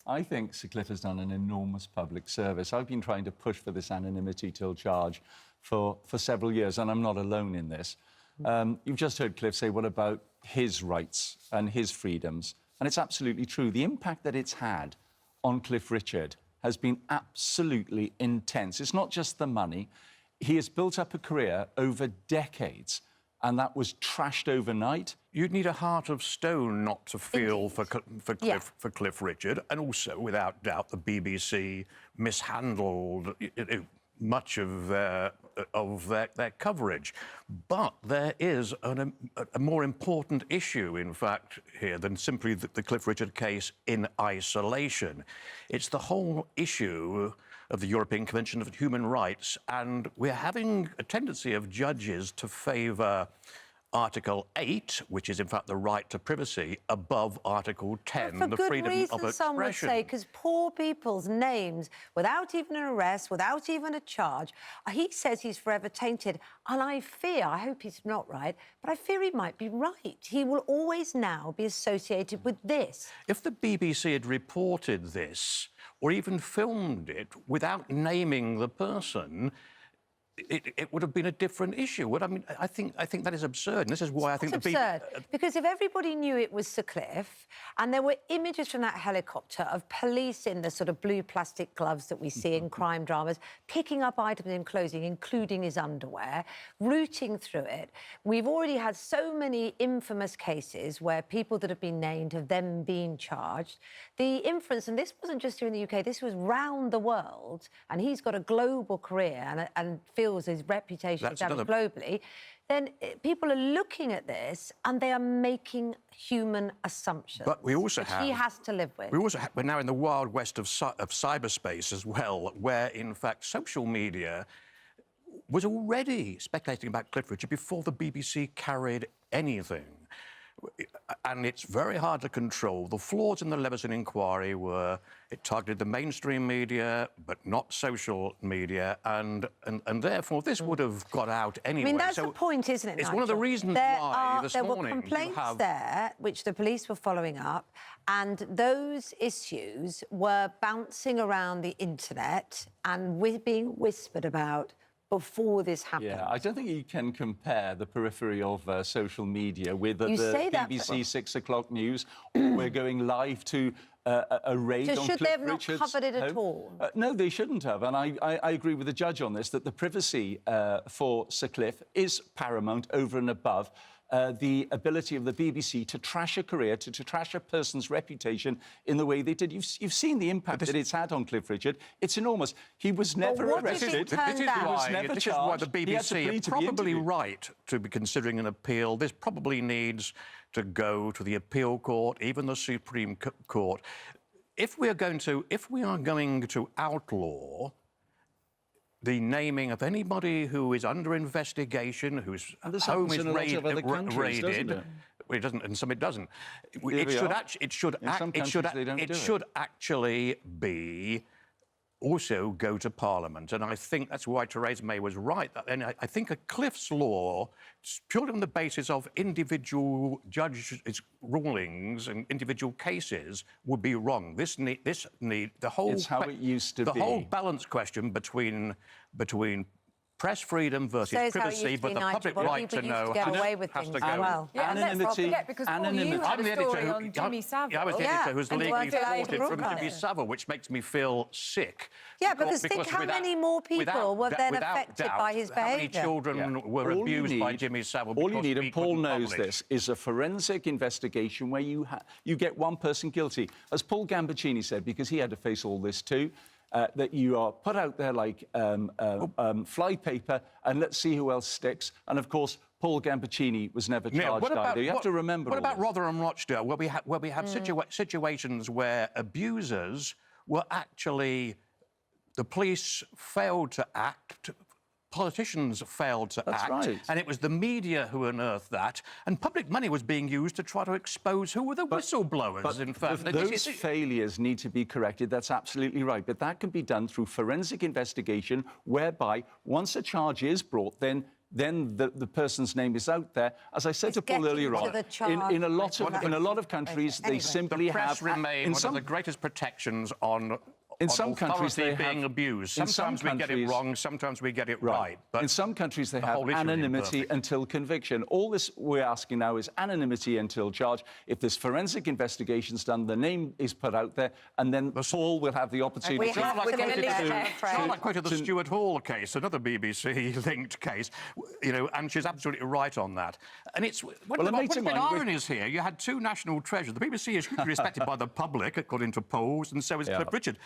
I think Sir Cliff has done an enormous public service. I've been trying to push for this anonymity till charge for several years, and I'm not alone in this. You've just heard Cliff say, what about his rights and his freedoms? And it's absolutely true. The impact that it's had on Cliff Richard has been absolutely intense. It's not just the money. He has built up a career over decades, and that was trashed overnight. You'd need a heart of stone not to feel for Cliff Richard, and also, without doubt, the BBC mishandled much of their coverage. But there is a more important issue, in fact, here than simply the Cliff Richard case in isolation. It's the whole issue of the European Convention of Human Rights, and we're having a tendency of judges to favour Article 8, which is in fact the right to privacy, above Article 10, the freedom of expression. Some would say, because poor people's names, without even an arrest, without even a charge, he says he's forever tainted. And I fear, I hope he's not right, but I fear he might be right. He will always now be associated with this. If the BBC had reported this, or even filmed it without naming the person, it would have been a different issue. I mean, I think that is absurd. And this is why I think it's absurd. Because if everybody knew it was Sir Cliff, and there were images from that helicopter of police in the sort of blue plastic gloves that we see in crime dramas, picking up items in clothing, including his underwear, rooting through it. We've already had so many infamous cases where people that have been named have then been charged. The inference, and this wasn't just here in the UK, this was round the world, and he's got a global career and feels his reputation is damaged globally, then people are looking at this and they are making human assumptions. But we also have... he has to live with. We're now in the wild west of cyberspace as well, where, in fact, social media was already speculating about Cliff Richard before the BBC carried anything. And it's very hard to control. The flaws in the Leveson inquiry were it targeted the mainstream media, but not social media, and therefore this would have got out anyway. I mean, that's the point, isn't it, It's Nigel? one of the reasons why this morning there were complaints there, which the police were following up, and those issues were bouncing around the internet and being whispered about before this happened. Yeah, I don't think you can compare the periphery of social media with the BBC 6 o'clock news. We're going live to a raid on Cliff Richard's home. Should they have not covered it at all? No, they shouldn't have. And I agree with the judge on this, that the privacy for Sir Cliff is paramount over and above the ability of the BBC to trash a career, to trash a person's reputation in the way they did. You've seen the impact that it's had on Cliff Richard. It's enormous. He was never arrested. This is why the BBC are probably right to be considering an appeal. This probably needs to go to the appeal court, even the Supreme Court. If we are going to outlaw the naming of anybody who is under investigation, whose home is raided. Well, it doesn't, and some it doesn't. It should actually be also go to Parliament, and I think that's why Theresa May was right. And I think a Cliff's law, purely on the basis of individual judges' rulings and individual cases, would be wrong. The whole it's how it used to be. The whole balance question between press freedom versus privacy, but the public right to know has to go. Well. Yeah, and let's not forget, because Paul, you had a story on Jimmy Savile. I was the editor who's legally thwarted from Jimmy Savile, which makes me feel sick. Yeah, because think how many more people were then affected by his behaviour. How many children were abused by Jimmy Savile? All you need, and Paul knows this, is a forensic investigation where you get one person guilty. As Paul Gambaccini said, because he had to face all this too, that you are put out there like flypaper, and let's see who else sticks. And of course, Paul Gambaccini was never charged either. You have to remember. What about Rotherham Rochdale, where we had situations where abusers were actually the police failed to act. Politicians failed to act, right. And it was the media who unearthed that, and public money was being used to try to expose who were the whistleblowers, but in fact. Those failures need to be corrected, that's absolutely right, but that can be done through forensic investigation, whereby once a charge is brought, then then the person's name is out there. As I said It's to Paul getting earlier to on, the charge. in a lot of countries, they Anyway. simply The press have... remain one of the greatest protections on In some countries, authority they being have- abused. in some Sometimes we get it countries- wrong, sometimes we get it right. But in some countries, they the have whole issue is anonymity imperfect. until conviction. All this we're asking now is anonymity until charge. If there's forensic investigations done, the name is put out there, and then Paul will have the opportunity We have- we're gonna leave it there, Fred. Charlotte quoted the Stuart Hall case, another BBC-linked case, you know, and she's absolutely right on that. And it's one Well, of a the mate of mine- ironies here. You had two national treasures. The BBC is hugely respected by the public, according to polls, and so is Yeah. Cliff Richard.